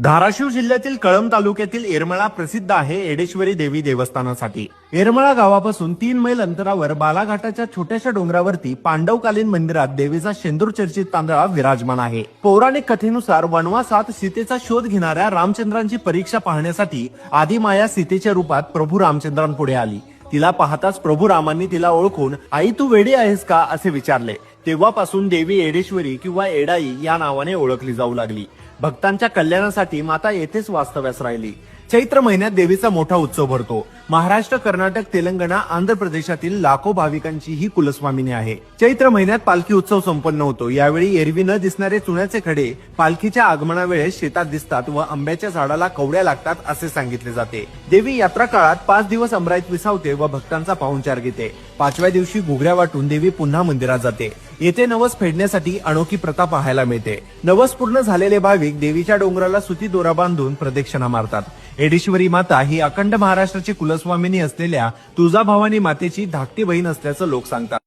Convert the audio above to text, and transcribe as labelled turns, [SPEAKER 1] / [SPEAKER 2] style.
[SPEAKER 1] धाराशिव जिल्ह्यातील कळंब तालुक्यातील येरमळा प्रसिद्ध आहे येडेश्वरी देवी देवस्थानासाठी। येरमळा गावापासून 3 मैल अंतरावर बालाघाटाच्या छोट्याशा डोंगरावरती पांडवकालीन मंदिरात देवीचा शेंदूर चर्चित तांदळा विराजमान आहे। पौराणिक कथेनुसार वनवासात सीतेचा शोध घेणाऱ्या रामचंद्रांची परीक्षा पाहण्यासाठी आदिमाया सीतेच्या रूपात प्रभू रामचंद्रांपुढे आली। तिला पाहताच प्रभू रामांनी तिला ओळखून आई तू वेडी आहेस का असे विचारले। तेव्हापासून देवी येडेश्वरी किंवा येडाई या नावाने ओळखली जाऊ लागली। भक्तांच्या कल्याणासाठी माता येथेच वास्तव्यास राहिली। चैत्र महिन्यात देवीचा मोठा उत्सव भरतो। महाराष्ट्र, कर्नाटक, तेलंगणा, आंध्र प्रदेशातील लाखो भाविकांची ही कुलस्वामिनी आहे। चैत्र महिन्यात पालखी उत्सव संपन्न होतो। यावेळी एरवी न दिसणारे चुन्याचे खडे पालखीच्या आगमनावेळेस शेतात दिसतात व आंब्याच्या झाडाला कवड्या लागतात असे सांगितले जाते। देवी यात्रा काळात 5 दिवस अमराईत विसावते व भक्तांचा पाहुणचार घेते। 5व्या दिवशी घुगऱ्या वाटून देवी पुन्हा मंदिरात जाते। येथे नवस फेडण्यासाठी अनोखी प्रथा पाहायला मिळते। नवस पूर्ण झालेले भाविक देवीच्या डोंगराला सुती दोरा बांधून प्रदक्षिणा मारतात। येडेश्वरी माता ही अखंड महाराष्ट्राची कुलस्वामिनी असलेल्या तुळजाभवानी मातेची धाकटी बहीण असल्याचं लोक सांगतात।